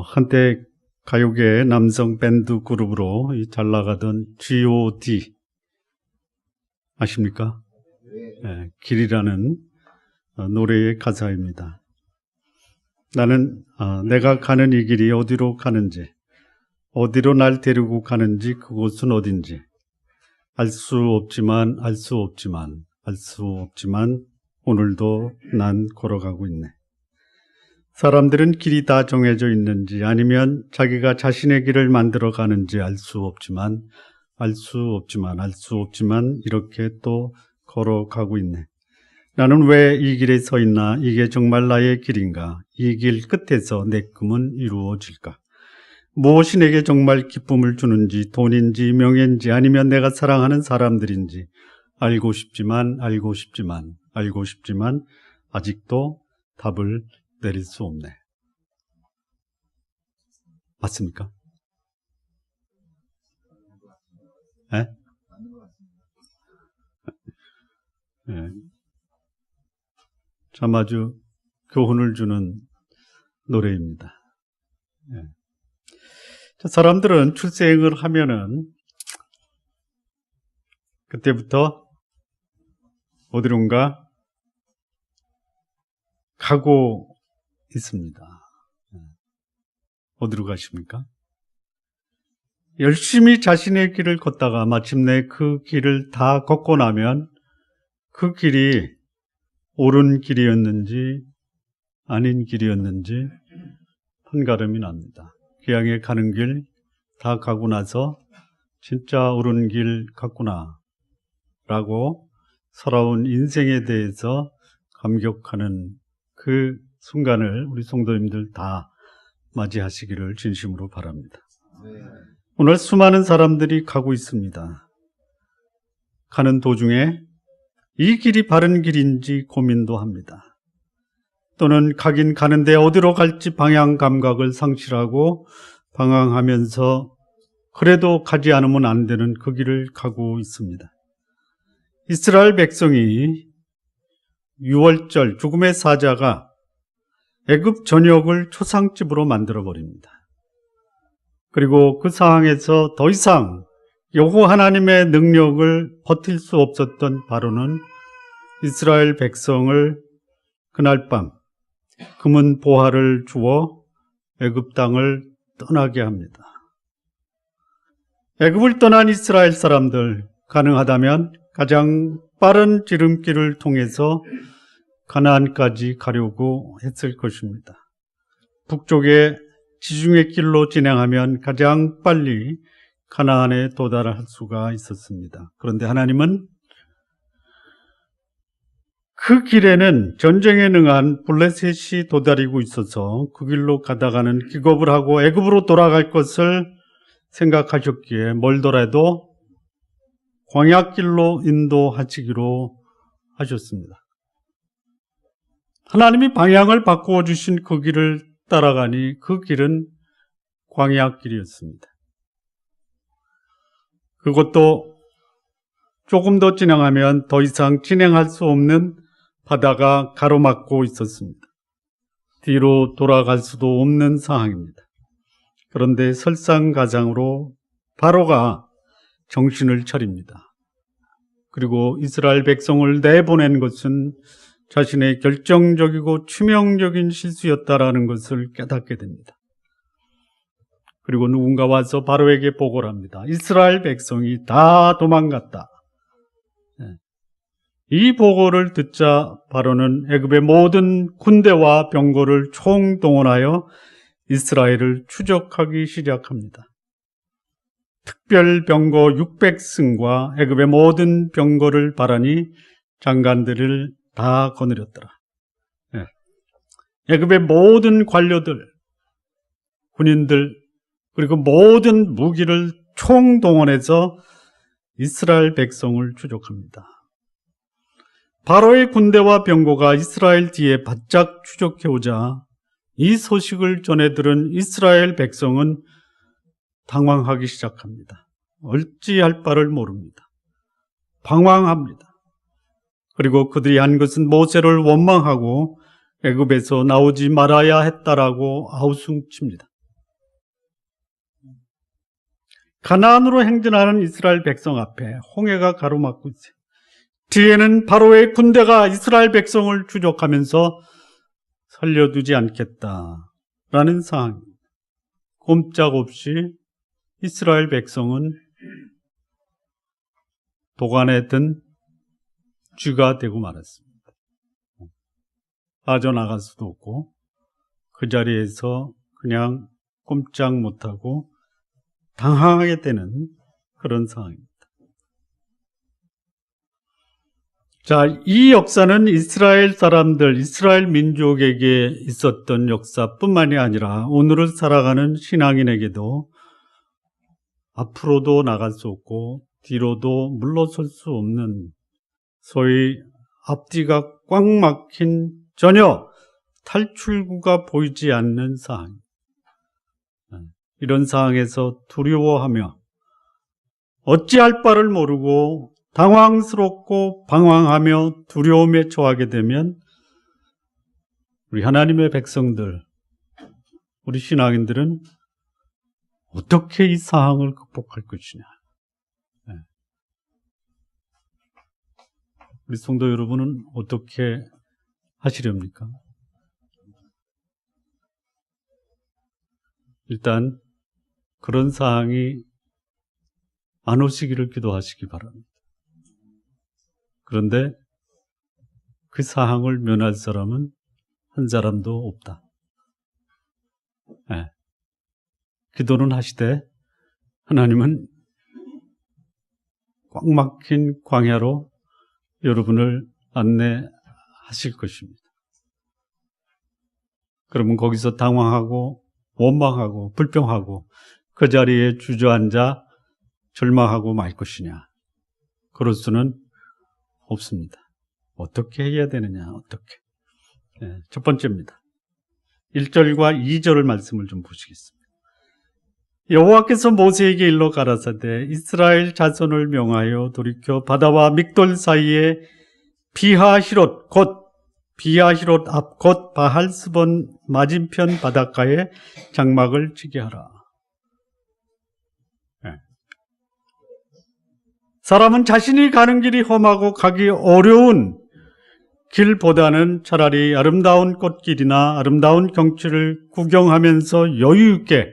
한때 가요계 남성 밴드 그룹으로 잘 나가던 G.O.D 아십니까? 네, 길이라는 노래의 가사입니다. 나는 내가 가는 이 길이 어디로 가는지, 어디로 날 데리고 가는지, 그곳은 어딘지 알 수 없지만 오늘도 난 걸어가고 있네. 사람들은 길이 다 정해져 있는지 아니면 자기가 자신의 길을 만들어 가는지 알 수 없지만 이렇게 또 걸어가고 있네. 나는 왜 이 길에 서 있나? 이게 정말 나의 길인가? 이 길 끝에서 내 꿈은 이루어질까? 무엇이 내게 정말 기쁨을 주는지, 돈인지 명예인지 아니면 내가 사랑하는 사람들인지 알고 싶지만 아직도 답을 내릴 수 없네. 맞습니까? 네? 네. 참 아주 교훈을 주는 노래입니다. 네. 사람들은 출생을 하면은 그때부터 어디론가 가고 있습니다. 어디로 가십니까? 열심히 자신의 길을 걷다가 마침내 그 길을 다 걷고 나면 그 길이 옳은 길이었는지 아닌 길이었는지 판가름이 납니다. 그 향해 가는 길 다 가고 나서 진짜 옳은 길 갔구나 라고 살아온 인생에 대해서 감격하는 그 순간을 우리 성도님들 다 맞이하시기를 진심으로 바랍니다. 오늘 수많은 사람들이 가고 있습니다. 가는 도중에 이 길이 바른 길인지 고민도 합니다. 또는 가긴 가는데 어디로 갈지 방향 감각을 상실하고 방황하면서 그래도 가지 않으면 안 되는 그 길을 가고 있습니다. 이스라엘 백성이 유월절 죽음의 사자가 애굽 전역을 초상집으로 만들어버립니다. 그리고 그 상황에서 더 이상 여호와 하나님의 능력을 버틸 수 없었던 바로는 이스라엘 백성을 그날 밤 금은 보화를 주어 애굽 땅을 떠나게 합니다. 애굽을 떠난 이스라엘 사람들, 가능하다면 가장 빠른 지름길을 통해서 가나안까지 가려고 했을 것입니다. 북쪽의 지중해 길로 진행하면 가장 빨리 가나안에 도달할 수가 있었습니다. 그런데 하나님은 그 길에는 전쟁에 능한 블레셋이 도다리고 있어서 그 길로 가다가는 기겁을 하고 애굽으로 돌아갈 것을 생각하셨기에 멀더라도 광야길로 인도하시기로 하셨습니다. 하나님이 방향을 바꾸어 주신 그 길을 따라가니 그 길은 광야길이었습니다. 그것도 조금 더 진행하면 더 이상 진행할 수 없는 바다가 가로막고 있었습니다. 뒤로 돌아갈 수도 없는 상황입니다. 그런데 설상가상으로 바로가 정신을 차립니다. 그리고 이스라엘 백성을 내보낸 것은 자신의 결정적이고 치명적인 실수였다라는 것을 깨닫게 됩니다. 그리고 누군가 와서 바로에게 보고를 합니다. 이스라엘 백성이 다 도망갔다. 이 보고를 듣자 바로는 애굽의 모든 군대와 병거를 총동원하여 이스라엘을 추적하기 시작합니다. 특별 병거 600승과 애굽의 모든 병거를 바라니 장관들을 다 거느렸더라. 애굽의 모든 관료들, 군인들, 그리고 모든 무기를 총동원해서 이스라엘 백성을 추적합니다. 바로의 군대와 병거가 이스라엘 뒤에 바짝 추적해오자 이 소식을 전해 들은 이스라엘 백성은 당황하기 시작합니다. 어찌할 바를 모릅니다. 방황합니다. 그리고 그들이 한 것은 모세를 원망하고 애굽에서 나오지 말아야 했다라고 아우성칩니다. 가나안으로 행진하는 이스라엘 백성 앞에 홍해가 가로막고 있어요. 뒤에는 바로의 군대가 이스라엘 백성을 추적하면서 살려두지 않겠다라는 상황입니다. 꼼짝없이 이스라엘 백성은 도간에 든 쥐가 되고 말았습니다. 빠져나갈 수도 없고 그 자리에서 그냥 꼼짝 못하고 당황하게 되는 그런 상황입니다. 자, 이 역사는 이스라엘 사람들, 이스라엘 민족에게 있었던 역사뿐만이 아니라 오늘을 살아가는 신앙인에게도 앞으로도 나갈 수 없고 뒤로도 물러설 수 없는 소위 앞뒤가 꽉 막힌 전혀 탈출구가 보이지 않는 상황. 이런 상황에서 두려워하며 어찌할 바를 모르고 당황스럽고 방황하며 두려움에 처하게 되면 우리 하나님의 백성들, 우리 신앙인들은 어떻게 이 상황을 극복할 것이냐. 우리 성도 여러분은 어떻게 하시렵니까? 일단 그런 상황이 안 오시기를 기도하시기 바랍니다. 그런데 그 상황을 면할 사람은 한 사람도 없다. 기도는 하시되 하나님은 꽉 막힌 광야로 여러분을 안내하실 것입니다. 그러면 거기서 당황하고 원망하고 불평하고 그 자리에 주저앉아 절망하고 말 것이냐? 그럴 수는 없습니다. 어떻게 해야 되느냐? 어떻게? 첫 번째입니다. 1절과 2절의 말씀을 좀 보시겠습니다. 여호와께서 모세에게 일러 가라사대 이스라엘 자손을 명하여 돌이켜 바다와 믹돌 사이에 비하히롯 곧 비하히롯 앞 곧 바할스본 맞은편 바닷가에 장막을 치게 하라. 사람은 자신이 가는 길이 험하고 가기 어려운 길보다는 차라리 아름다운 꽃길이나 아름다운 경치를 구경하면서 여유 있게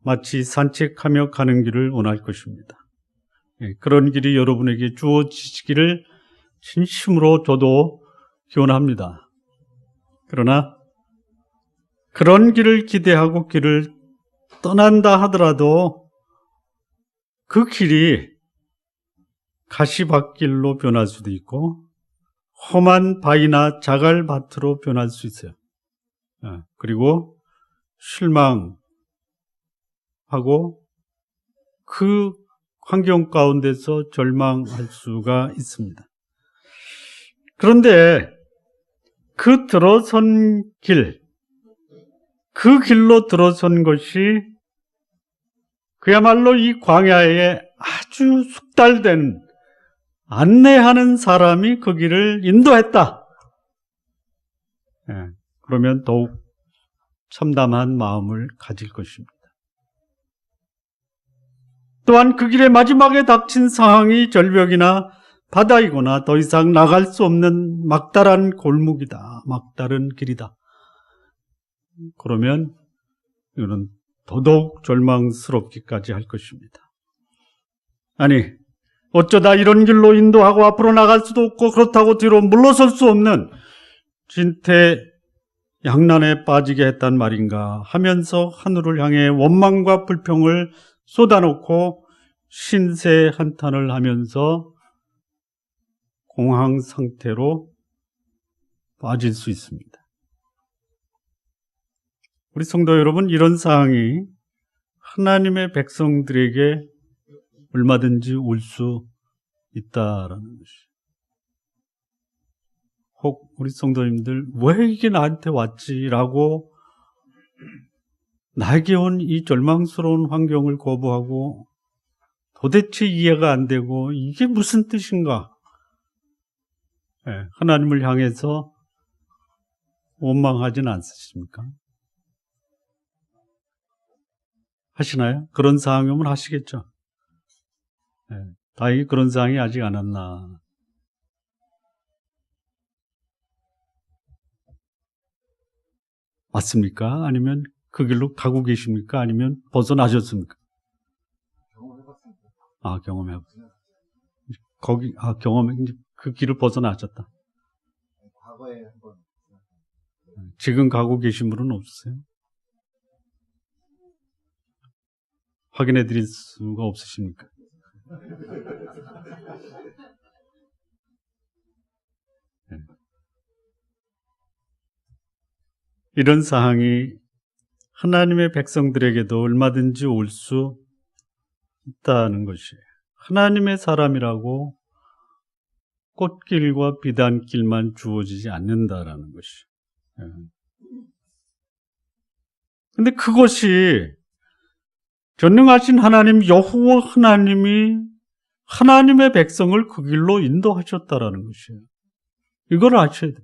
마치 산책하며 가는 길을 원할 것입니다. 그런 길이 여러분에게 주어지기를 진심으로 저도 기원합니다. 그러나 그런 길을 기대하고 길을 떠난다 하더라도 그 길이 가시밭길로 변할 수도 있고 험한 바위나 자갈밭으로 변할 수 있어요. 그리고 실망하고 그 환경 가운데서 절망할 수가 있습니다. 그런데 그 들어선 길, 그 길로 들어선 것이 그야말로 이 광야에 아주 숙달된 안내하는 사람이 그 길을 인도했다. 그러면 더욱 참담한 마음을 가질 것입니다. 또한 그 길의 마지막에 닥친 상황이 절벽이나 바다이거나 더 이상 나갈 수 없는 막다른 골목이다. 막다른 길이다. 그러면 이거는 더더욱 절망스럽기까지 할 것입니다. 아니, 어쩌다 이런 길로 인도하고 앞으로 나갈 수도 없고 그렇다고 뒤로 물러설 수 없는 진퇴양난에 빠지게 했단 말인가 하면서 하늘을 향해 원망과 불평을 쏟아놓고 신세 한탄을 하면서 공황 상태로 빠질 수 있습니다. 우리 성도 여러분, 이런 상황이 하나님의 백성들에게 얼마든지 올 수 있다라는 것이. 혹 우리 성도님들 왜 이게 나한테 왔지라고 나에게 온 이 절망스러운 환경을 거부하고 도대체 이해가 안 되고 이게 무슨 뜻인가? 하나님을 향해서 원망하지는 않으십니까? 하시나요? 그런 상황이면 하시겠죠. 네, 다행히 그런 상황이 아직 안 왔나. 맞습니까? 아니면 그 길로 가고 계십니까? 아니면 벗어나셨습니까? 경험해봤습니다. 그 길을 벗어나셨다. 과거에 한번. 지금 가고 계신 분은 없으세요? 확인해 드릴 수가 없으십니까? 네. 이런 상황이 하나님의 백성들에게도 얼마든지 올 수 있다는 것이에요. 하나님의 사람이라고 꽃길과 비단길만 주어지지 않는다라는 것이에요. 근데 그것이 전능하신 하나님 여호와 하나님이 하나님의 백성을 그 길로 인도하셨다라는 것이에요. 이걸 아셔야 돼요.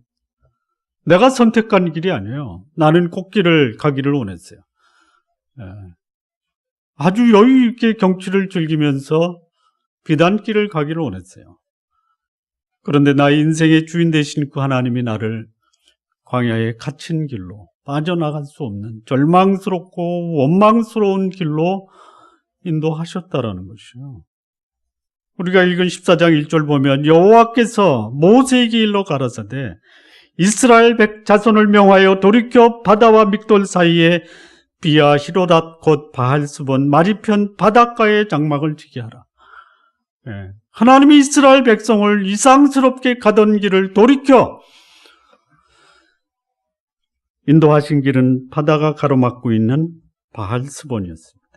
내가 선택한 길이 아니에요. 나는 꽃길을 가기를 원했어요. 아주 여유 있게 경치를 즐기면서 비단길을 가기를 원했어요. 그런데 나의 인생의 주인 되신 그 하나님이 나를 광야에 갇힌 길로, 빠져나갈 수 없는 절망스럽고 원망스러운 길로 인도하셨다라는 것이요. 우리가 읽은 14장 1절 보면 여호와께서 모세에게 일러 가라사대 이스라엘 자손을 명하여 돌이켜 바다와 믹돌 사이에 비아 히로닷 곧 바할스본 마리편 바닷가에 장막을 지게 하라. 하나님이 이스라엘 백성을 이상스럽게 가던 길을 돌이켜 인도하신 길은 바다가 가로막고 있는 바할스본이었습니다.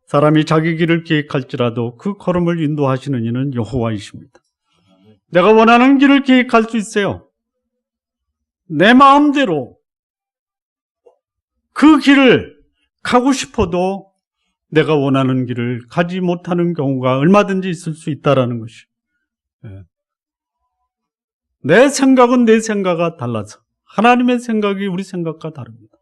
사람이 자기 길을 계획할지라도 그 걸음을 인도하시는 이는 여호와이십니다. 내가 원하는 길을 계획할 수 있어요. 내 마음대로 그 길을 가고 싶어도 내가 원하는 길을 가지 못하는 경우가 얼마든지 있을 수 있다는 것이. 내 생각은 내 생각과 달라서 하나님의 생각이 우리 생각과 다릅니다.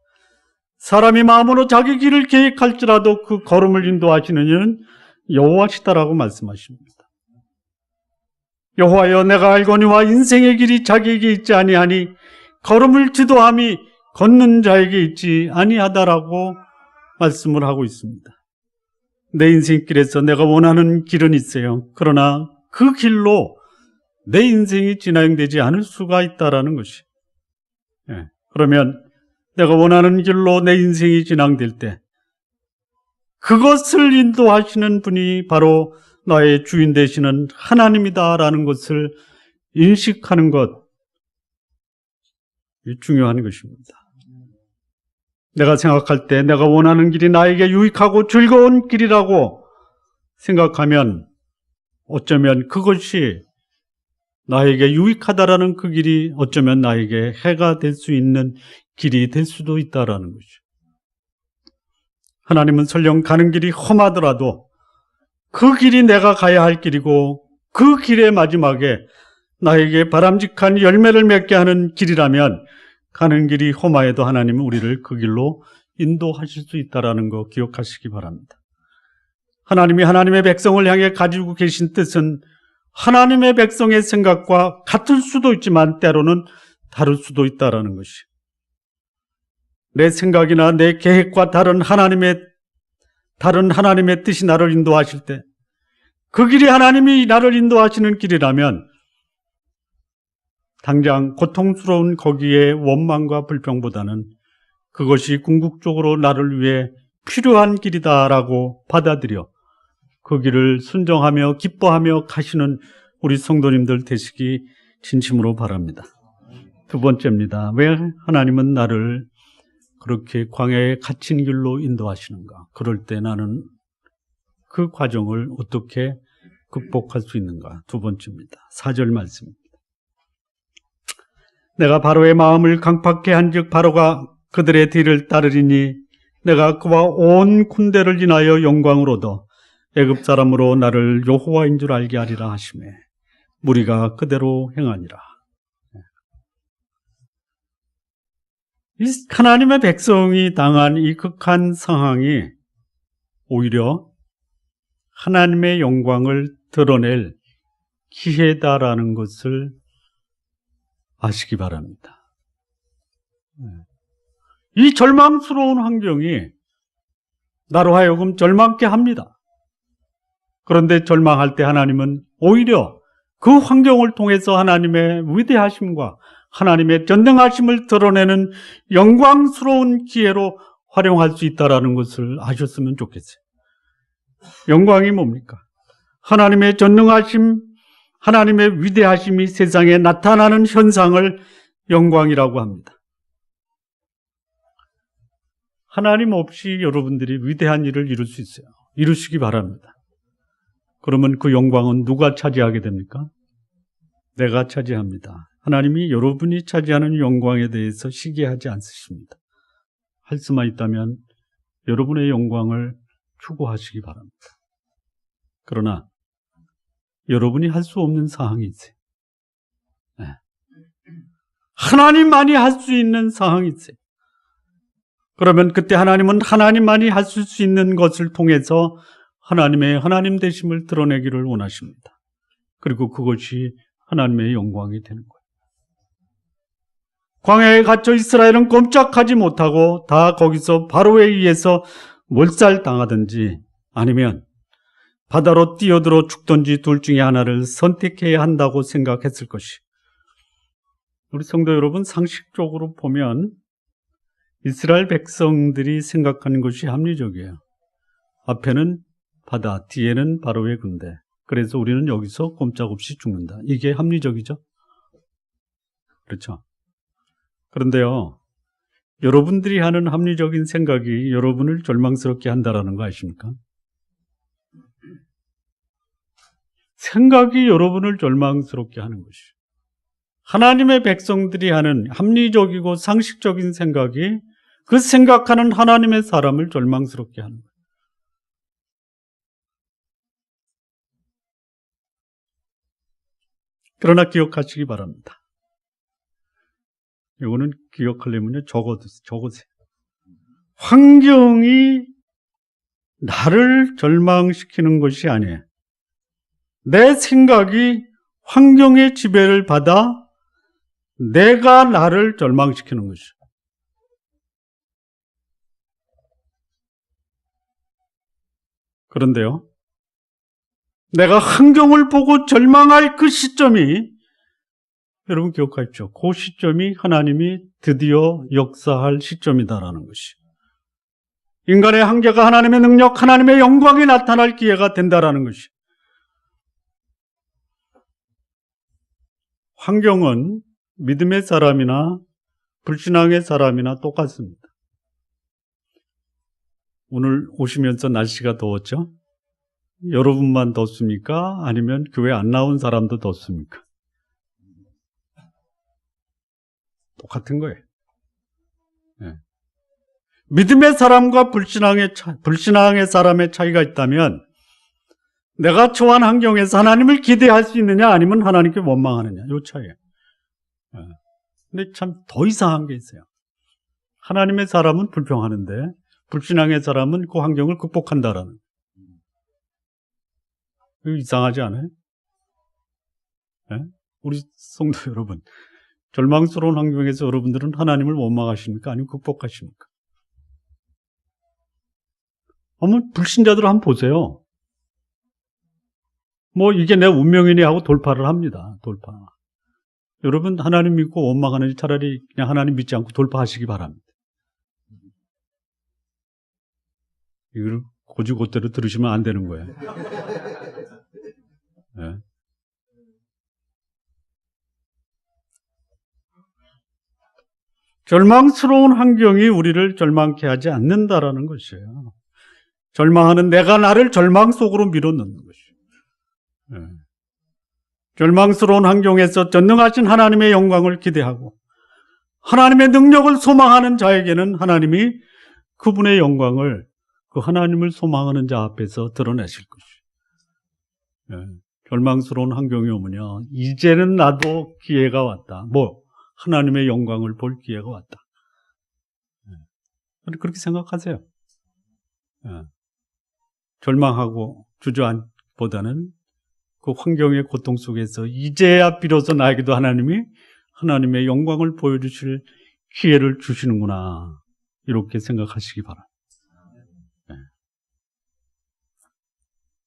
사람이 마음으로 자기 길을 계획할지라도 그 걸음을 인도하시는 이는 여호와시다라고 말씀하십니다. 여호와여 내가 알거니와 인생의 길이 자기에게 있지 아니하니 걸음을 지도함이 걷는 자에게 있지 아니하다라고 말씀을 하고 있습니다. 내 인생길에서 내가 원하는 길은 있어요. 그러나 그 길로 내 인생이 진행되지 않을 수가 있다라는 것이. 그러면 내가 원하는 길로 내 인생이 진행될 때 그것을 인도하시는 분이 바로 나의 주인 되시는 하나님이다라는 것을 인식하는 것, 중요한 것입니다. 내가 생각할 때 내가 원하는 길이 나에게 유익하고 즐거운 길이라고 생각하면 어쩌면 그것이 나에게 유익하다라는 그 길이 어쩌면 나에게 해가 될 수 있는 길이 될 수도 있다라는 것이죠. 하나님은 설령 가는 길이 험하더라도 그 길이 내가 가야 할 길이고 그 길의 마지막에 나에게 바람직한 열매를 맺게 하는 길이라면 가는 길이 험하여도 하나님은 우리를 그 길로 인도하실 수 있다는 거 기억하시기 바랍니다. 하나님이 하나님의 백성을 향해 가지고 계신 뜻은 하나님의 백성의 생각과 같을 수도 있지만 때로는 다를 수도 있다는 것이. 내 생각이나 내 계획과 다른 하나님의 뜻이 나를 인도하실 때 그 길이 하나님이 나를 인도하시는 길이라면 당장 고통스러운 거기에 원망과 불평보다는 그것이 궁극적으로 나를 위해 필요한 길이다라고 받아들여 그 길을 순종하며 기뻐하며 가시는 우리 성도님들 되시기 진심으로 바랍니다. 두 번째입니다. 왜 하나님은 나를 그렇게 광야에 갇힌 길로 인도하시는가? 그럴 때 나는 그 과정을 어떻게 극복할 수 있는가? 두 번째입니다. 4절 말씀입니다. 내가 바로의 마음을 강팍케 한즉 바로가 그들의 뒤를 따르리니 내가 그와 온 군대를 인하여 영광을 얻어 애굽 사람으로 나를 여호와인 줄 알게 하리라 하시매 무리가 그대로 행하니라. 이 하나님의 백성이 당한 이 극한 상황이 오히려 하나님의 영광을 드러낼 기회다라는 것을 아시기 바랍니다. 이 절망스러운 환경이 나로 하여금 절망케 합니다. 그런데 절망할 때 하나님은 오히려 그 환경을 통해서 하나님의 위대하심과 하나님의 전능하심을 드러내는 영광스러운 기회로 활용할 수 있다는 것을 아셨으면 좋겠어요. 영광이 뭡니까? 하나님의 전능하심, 하나님의 위대하심이 세상에 나타나는 현상을 영광이라고 합니다. 하나님 없이 여러분들이 위대한 일을 이룰 수 있어요. 이루시기 바랍니다. 그러면 그 영광은 누가 차지하게 됩니까? 내가 차지합니다. 하나님이 여러분이 차지하는 영광에 대해서 시기하지 않으십니다. 할 수만 있다면 여러분의 영광을 추구하시기 바랍니다. 그러나 여러분이 할 수 없는 사항이 있어요. 하나님만이 할 수 있는 사항이 있어요. 그러면 그때 하나님은 하나님만이 할 수 있는 것을 통해서 하나님의 하나님 되심을 드러내기를 원하십니다. 그리고 그것이 하나님의 영광이 되는 거예요. 광야에 갇혀 이스라엘은 꼼짝하지 못하고 다 거기서 바로에 의해서 몰살당하든지 아니면 바다로 뛰어들어 죽든지 둘 중에 하나를 선택해야 한다고 생각했을 것이. 우리 성도 여러분, 상식적으로 보면 이스라엘 백성들이 생각하는 것이 합리적이에요. 앞에는 바다, 뒤에는 바로의 군대. 그래서 우리는 여기서 꼼짝없이 죽는다. 이게 합리적이죠? 그렇죠? 그런데요, 여러분들이 하는 합리적인 생각이 여러분을 절망스럽게 한다라는 거 아십니까? 생각이 여러분을 절망스럽게 하는 것이에요. 하나님의 백성들이 하는 합리적이고 상식적인 생각이 그 생각하는 하나님의 사람을 절망스럽게 하는 거예요. 그러나 기억하시기 바랍니다. 이거는 기억하려면요, 적으세요. 환경이 나를 절망시키는 것이 아니에요. 내 생각이 환경의 지배를 받아 내가 나를 절망시키는 것이죠. 그런데요, 내가 환경을 보고 절망할 그 시점이, 여러분 기억하십시오. 그 시점이 하나님이 드디어 역사할 시점이다라는 것이. 인간의 한계가 하나님의 능력, 하나님의 영광이 나타날 기회가 된다라는 것이. 환경은 믿음의 사람이나 불신앙의 사람이나 똑같습니다. 오늘 오시면서 날씨가 더웠죠? 여러분만 덥습니까? 아니면 교회 안 나온 사람도 덥습니까? 똑같은 거예요. 네. 믿음의 사람과 불신앙의 사람의 차이가 있다면 내가 처한 환경에서 하나님을 기대할 수 있느냐 아니면 하나님께 원망하느냐, 이 차이예요. 네. 근데 참 더 이상한 게 있어요. 하나님의 사람은 불평하는데 불신앙의 사람은 그 환경을 극복한다라는. 이거 이상하지 않아요? 네? 우리 성도 여러분, 절망스러운 환경에서 여러분들은 하나님을 원망하십니까? 아니면 극복하십니까? 한번 불신자들 한번 보세요. 뭐 이게 내 운명이니 하고 돌파를 합니다. 돌파. 여러분 하나님 믿고 원망하는 차라리 그냥 하나님 믿지 않고 돌파하시기 바랍니다. 이걸 고지고대로 들으시면 안 되는 거예요. 네. 절망스러운 환경이 우리를 절망케 하지 않는다라는 것이에요. 절망하는 내가 나를 절망 속으로 밀어넣는 것이에요. 네. 절망스러운 환경에서 전능하신 하나님의 영광을 기대하고 하나님의 능력을 소망하는 자에게는 하나님이 그분의 영광을 그 하나님을 소망하는 자 앞에서 드러내실 것이에요. 네. 절망스러운 환경이 오면요, 이제는 나도 기회가 왔다. 뭐 하나님의 영광을 볼 기회가 왔다. 그렇게 생각하세요. 절망하고 주저앉보다는 그 환경의 고통 속에서 이제야 비로소 나에게도 하나님이 하나님의 영광을 보여주실 기회를 주시는구나. 이렇게 생각하시기 바랍니다.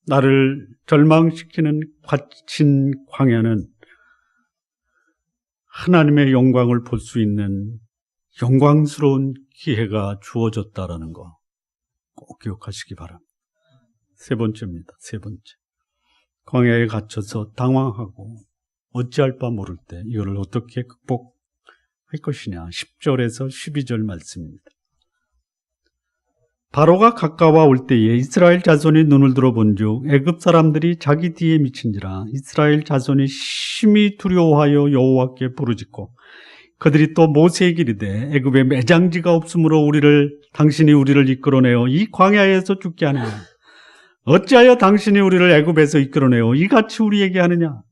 나를 절망시키는 갇힌 광야는 하나님의 영광을 볼 수 있는 영광스러운 기회가 주어졌다라는 거 꼭 기억하시기 바랍니다. 세 번째입니다. 세 번째. 광야에 갇혀서 당황하고 어찌할 바 모를 때 이거를 어떻게 극복할 것이냐. 10절에서 12절 말씀입니다. 바로가 가까워 올 때에 이스라엘 자손이 눈을 들어본즉 애굽 사람들이 자기 뒤에 미친지라. 이스라엘 자손이 심히 두려워하여 여호와께 부르짖고 그들이 또 모세에게 이르되 애굽에 매장지가 없으므로 당신이 우리를 이끌어내어 이 광야에서 죽게 하느냐. 어찌하여 당신이 우리를 애굽에서 이끌어내어 이같이 우리에게 하느냐.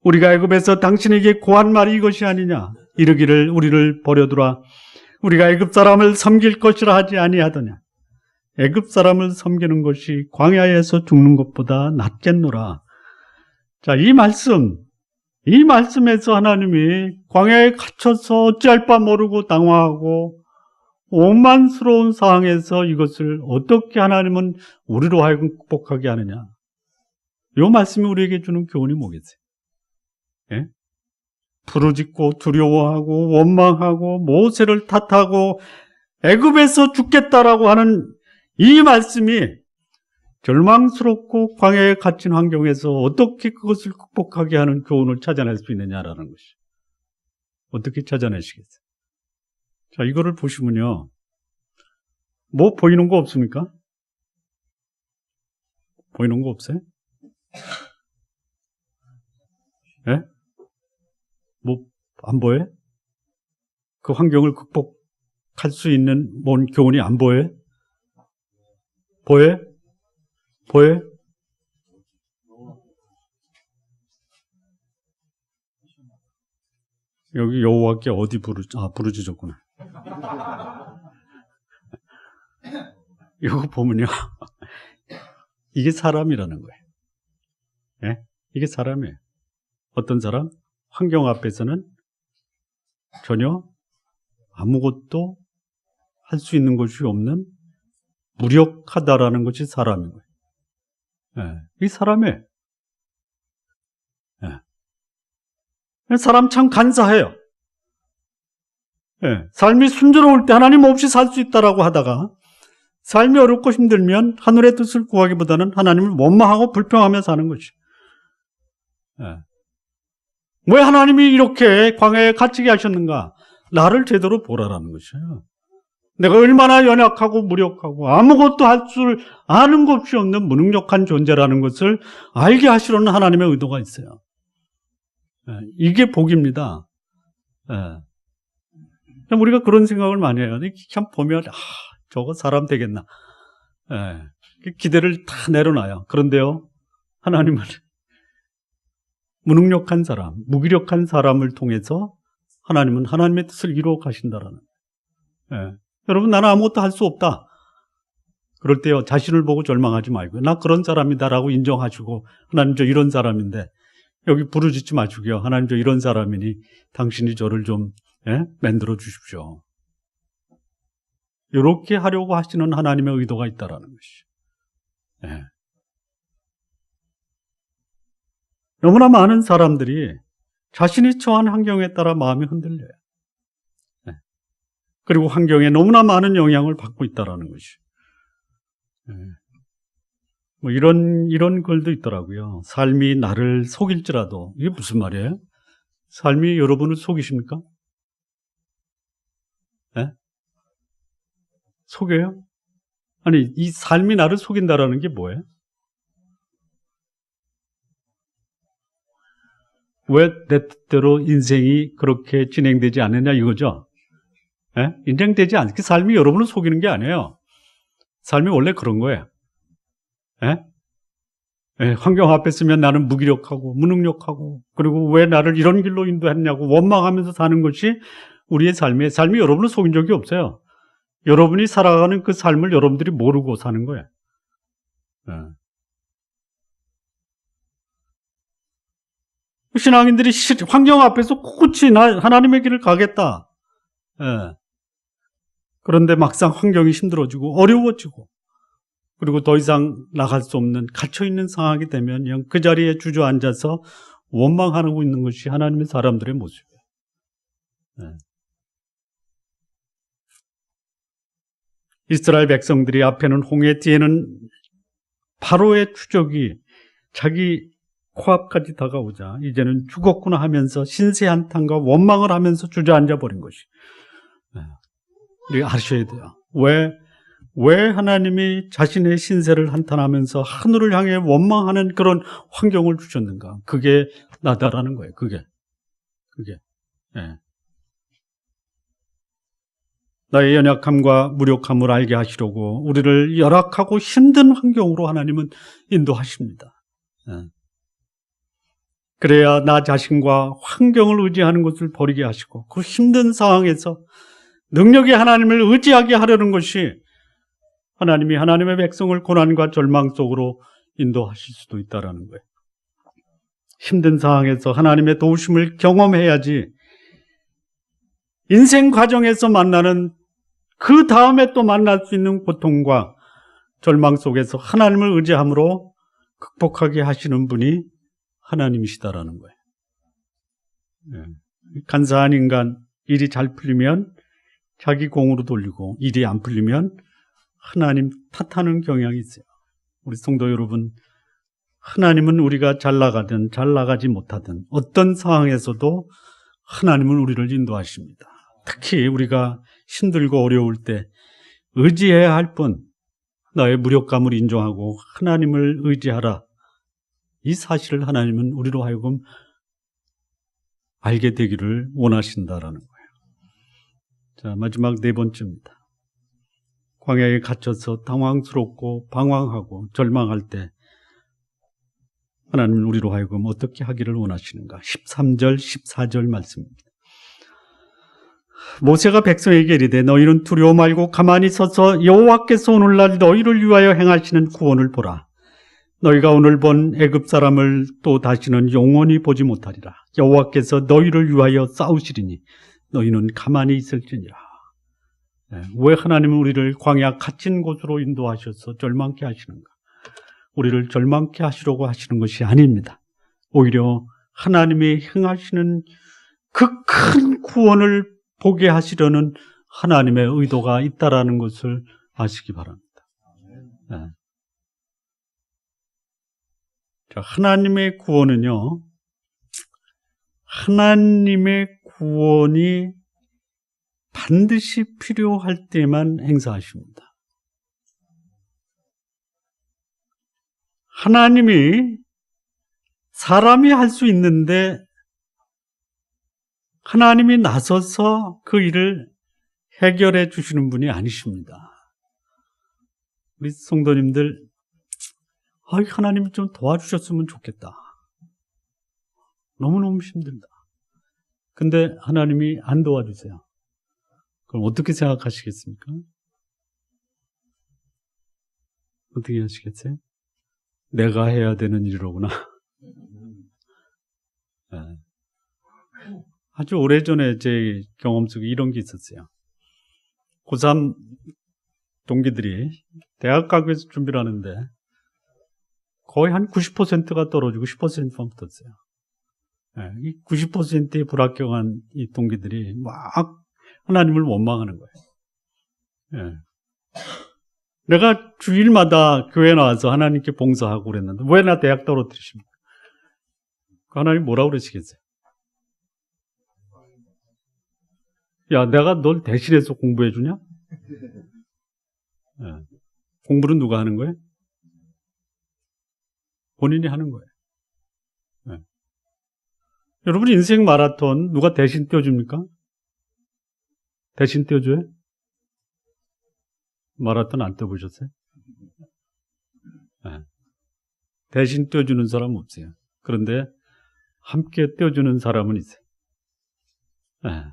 우리가 애굽에서 당신에게 고한 말이 이것이 아니냐. 이르기를 우리를 버려두라. 우리가 애굽 사람을 섬길 것이라 하지 아니하더냐. 애굽 사람을 섬기는 것이 광야에서 죽는 것보다 낫겠노라. 자, 이 말씀에서 하나님이 광야에 갇혀서 어찌할 바 모르고 당황하고 오만스러운 상황에서 이것을 어떻게 하나님은 우리로 하여금 극복하게 하느냐. 이 말씀이 우리에게 주는 교훈이 뭐겠어요? 예? 부르짖고 두려워하고 원망하고 모세를 탓하고 애굽에서 죽겠다라고 하는 이 말씀이 절망스럽고 광야에 갇힌 환경에서 어떻게 그것을 극복하게 하는 교훈을 찾아낼 수 있느냐라는 것이. 어떻게 찾아내시겠어요? 자, 이거를 보시면요. 뭐 보이는 거 없습니까? 보이는 거 없어요? 예? 뭐 안 보여요? 그 환경을 극복할 수 있는 뭔 교훈이 안 보여요? 보여요? 보여요? 여기 여호와께 어디 부르짖었구나. 이거 보면요. 이게 사람이라는 거예요. 예? 이게 사람이에요. 어떤 사람? 환경 앞에서는 전혀 아무것도 할 수 있는 것이 없는 무력하다라는 것이 사람인 거예요. 예. 이 사람이에요. 예. 사람 참 간사해요. 예. 삶이 순조로울 때 하나님 없이 살 수 있다라고 하다가 삶이 어렵고 힘들면 하늘의 뜻을 구하기보다는 하나님을 원망하고 불평하며 사는 것이. 예. 왜 하나님이 이렇게 광야에 갇히게 하셨는가? 나를 제대로 보라라는 것이에요. 내가 얼마나 연약하고 무력하고 아무것도 할 줄 아는 것이 없는 무능력한 존재라는 것을 알게 하시려는 하나님의 의도가 있어요. 이게 복입니다. 우리가 그런 생각을 많이 해요. 참 보면 저거 사람 되겠나. 기대를 다 내려놔요. 그런데요, 하나님은 무능력한 사람, 무기력한 사람을 통해서 하나님은 하나님의 뜻을 이루어 가신다라는. 여러분, 나는 아무것도 할 수 없다. 그럴 때요, 자신을 보고 절망하지 말고요. 나 그런 사람이다라고 인정하시고, 하나님 저 이런 사람인데, 여기 부르짖지 마시고요. 하나님 저 이런 사람이니 당신이 저를 좀 만들어 주십시오. 이렇게 하려고 하시는 하나님의 의도가 있다라는 것이죠. 너무나 많은 사람들이 자신이 처한 환경에 따라 마음이 흔들려요. 그리고 환경에 너무나 많은 영향을 받고 있다라는 것이죠. 뭐 이런 글도 있더라고요. 삶이 나를 속일지라도. 이게 무슨 말이에요? 삶이 여러분을 속이십니까? 속여요? 아니, 이 삶이 나를 속인다라는 게 뭐예요? 왜 내 뜻대로 인생이 그렇게 진행되지 않느냐 이거죠? 인정되지 않게 삶이 여러분을 속이는 게 아니에요. 삶이 원래 그런 거예요. 환경 앞에 서면 나는 무기력하고 무능력하고 그리고 왜 나를 이런 길로 인도했냐고 원망하면서 사는 것이 우리의 삶이 여러분을 속인 적이 없어요. 여러분이 살아가는 그 삶을 여러분들이 모르고 사는 거예요. 예. 신앙인들이 환경 앞에서 꿋꿋이 나 하나님의 길을 가겠다. 예. 그런데 막상 환경이 힘들어지고 어려워지고 그리고 더 이상 나갈 수 없는 갇혀있는 상황이 되면 그냥 그 자리에 주저앉아서 원망하고 있는 것이 하나님의 사람들의 모습이에요. 예. 이스라엘 백성들이 앞에는 홍해, 뒤에는 바로의 추적이 자기 코앞까지 다가오자 이제는 죽었구나 하면서 신세 한탄과 원망을 하면서 주저앉아 버린 것이. 우리가 아셔야 돼요. 왜 하나님이 자신의 신세를 한탄하면서 하늘을 향해 원망하는 그런 환경을 주셨는가? 그게 나다라는 거예요. 그게. 예. 나의 연약함과 무력함을 알게 하시려고 우리를 열악하고 힘든 환경으로 하나님은 인도하십니다. 예. 그래야 나 자신과 환경을 의지하는 것을 버리게 하시고 그 힘든 상황에서 능력의 하나님을 의지하게 하려는 것이 하나님이 하나님의 백성을 고난과 절망 속으로 인도하실 수도 있다는 거예요. 힘든 상황에서 하나님의 도우심을 경험해야지 인생 과정에서 만나는 그 다음에 또 만날 수 있는 고통과 절망 속에서 하나님을 의지함으로 극복하게 하시는 분이 하나님이시다라는 거예요. 간사한 인간, 일이 잘 풀리면 자기 공으로 돌리고 일이 안 풀리면 하나님 탓하는 경향이 있어요. 우리 성도 여러분, 하나님은 우리가 잘 나가든 잘 나가지 못하든 어떤 상황에서도 하나님은 우리를 인도하십니다. 특히 우리가 힘들고 어려울 때 의지해야 할 분, 나의 무력감을 인정하고 하나님을 의지하라. 이 사실을 하나님은 우리로 하여금 알게 되기를 원하신다라는 거예요. 자, 마지막 네 번째입니다. 광야에 갇혀서 당황스럽고 방황하고 절망할 때 하나님은 우리로 하여금 어떻게 하기를 원하시는가? 13절, 14절 말씀입니다. 모세가 백성에게 이르되 너희는 두려워 말고 가만히 서서 여호와께서 오늘날 너희를 위하여 행하시는 구원을 보라. 너희가 오늘 본 애굽 사람을 또 다시는 영원히 보지 못하리라. 여호와께서 너희를 위하여 싸우시리니 너희는 가만히 있을지니라. 왜 하나님은 우리를 광야 갇힌 곳으로 인도하셔서 절망케 하시는가? 우리를 절망케 하시려고 하시는 것이 아닙니다. 오히려 하나님이 행하시는 그 큰 구원을 보게 하시려는 하나님의 의도가 있다라는 것을 아시기 바랍니다. 네. 자, 하나님의 구원은요, 하나님의 구원이 반드시 필요할 때만 행사하십니다. 하나님이 사람이 할 수 있는데 하나님이 나서서 그 일을 해결해 주시는 분이 아니십니다. 우리 성도님들, 하나님이 좀 도와주셨으면 좋겠다. 너무너무 힘들다. 근데 하나님이 안 도와주세요. 그럼 어떻게 생각하시겠습니까? 어떻게 하시겠어요? 내가 해야 되는 일이로구나. 네. 아주 오래전에 제 경험 속에 이런 게 있었어요. 고3 동기들이 대학 가기 위해서 준비를 하는데 거의 한 90%가 떨어지고 10%만 붙었어요. 네, 이 90%의 불합격한 이 동기들이 막 하나님을 원망하는 거예요. 네. 내가 주일마다 교회 나와서 하나님께 봉사하고 그랬는데 왜 나 대학 떨어뜨리십니까? 하나님 뭐라고 그러시겠어요? 야, 내가 널 대신해서 공부해 주냐? 네. 공부는 누가 하는 거예요? 본인이 하는 거예요. 네. 여러분 인생 마라톤 누가 대신 뛰어줍니까? 대신 뛰어줘요? 마라톤 안 뛰어보셨어요? 네. 대신 뛰어주는 사람은 없어요. 그런데 함께 뛰어주는 사람은 있어요. 네.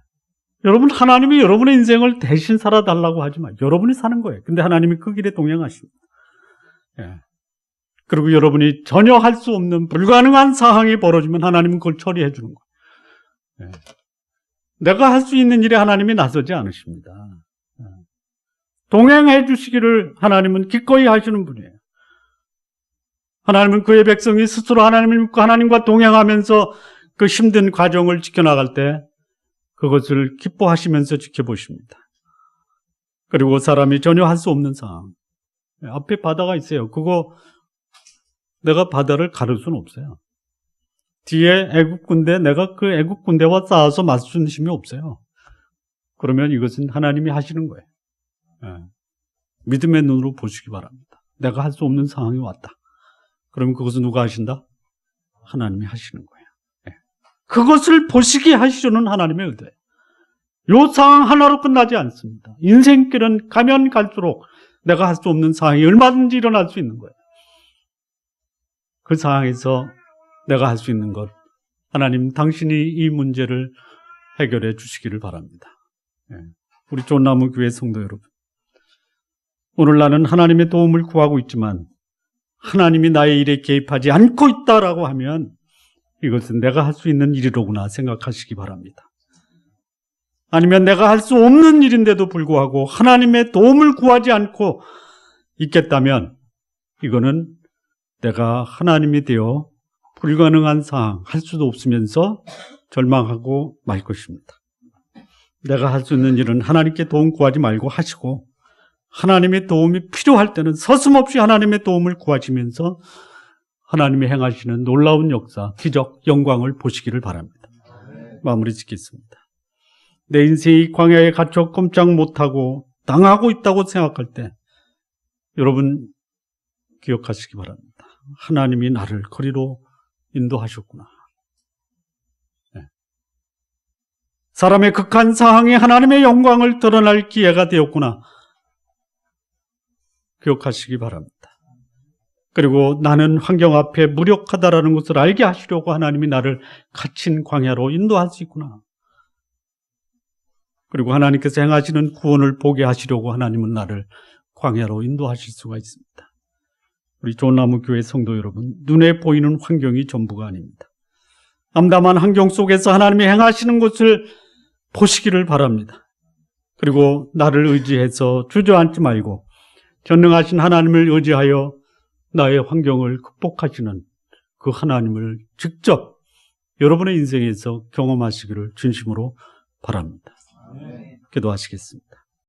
여러분, 하나님이 여러분의 인생을 대신 살아달라고 하지 마요. 여러분이 사는 거예요. 근데 하나님이 그 길에 동행하십니다. 예. 그리고 여러분이 전혀 할 수 없는 불가능한 상황이 벌어지면 하나님은 그걸 처리해 주는 거예요. 예. 내가 할 수 있는 일에 하나님이 나서지 않으십니다. 예. 동행해 주시기를 하나님은 기꺼이 하시는 분이에요. 하나님은 그의 백성이 스스로 하나님을 믿고 하나님과 동행하면서 그 힘든 과정을 지켜나갈 때 그것을 기뻐하시면서 지켜보십니다. 그리고 사람이 전혀 할 수 없는 상황. 앞에 바다가 있어요. 그거 내가 바다를 가를 수는 없어요. 뒤에 애국 군대, 내가 그 애국 군대와 싸워서 맞수는 힘이 없어요. 그러면 이것은 하나님이 하시는 거예요. 예. 믿음의 눈으로 보시기 바랍니다. 내가 할 수 없는 상황이 왔다. 그러면 그것은 누가 하신다? 하나님이 하시는 거예요. 예. 그것을 보시게 하시려는 하나님의 의도예요. 이 상황 하나로 끝나지 않습니다. 인생길은 가면 갈수록 내가 할 수 없는 상황이 얼마든지 일어날 수 있는 거예요. 그 상황에서 내가 할 수 있는 것, 하나님 당신이 이 문제를 해결해 주시기를 바랍니다. 예. 우리 쫀나무 교회 성도 여러분, 오늘 나는 하나님의 도움을 구하고 있지만 하나님이 나의 일에 개입하지 않고 있다라고 하면 이것은 내가 할 수 있는 일이로구나 생각하시기 바랍니다. 아니면 내가 할 수 없는 일인데도 불구하고 하나님의 도움을 구하지 않고 있겠다면 이거는 내가 하나님이 되어 불가능한 상황, 할 수도 없으면서 절망하고 말 것입니다. 내가 할 수 있는 일은 하나님께 도움 구하지 말고 하시고 하나님의 도움이 필요할 때는 서슴없이 하나님의 도움을 구하시면서 하나님이 행하시는 놀라운 역사, 기적, 영광을 보시기를 바랍니다. 마무리 짓겠습니다. 내 인생이 광야에 갇혀 꼼짝 못하고 당하고 있다고 생각할 때 여러분 기억하시기 바랍니다. 하나님이 나를 거리로 인도하셨구나. 네. 사람의 극한 상황에 하나님의 영광을 드러날 기회가 되었구나. 기억하시기 바랍니다. 그리고 나는 환경 앞에 무력하다라는 것을 알게 하시려고 하나님이 나를 갇힌 광야로 인도할 수 있구나. 그리고 하나님께서 행하시는 구원을 보게 하시려고 하나님은 나를 광야로 인도하실 수가 있습니다. 우리 쫀나무 교회 성도 여러분, 눈에 보이는 환경이 전부가 아닙니다. 암담한 환경 속에서 하나님이 행하시는 것을 보시기를 바랍니다. 그리고 나를 의지해서 주저앉지 말고 전능하신 하나님을 의지하여 나의 환경을 극복하시는 그 하나님을 직접 여러분의 인생에서 경험하시기를 진심으로 바랍니다. 기도하시겠습니다.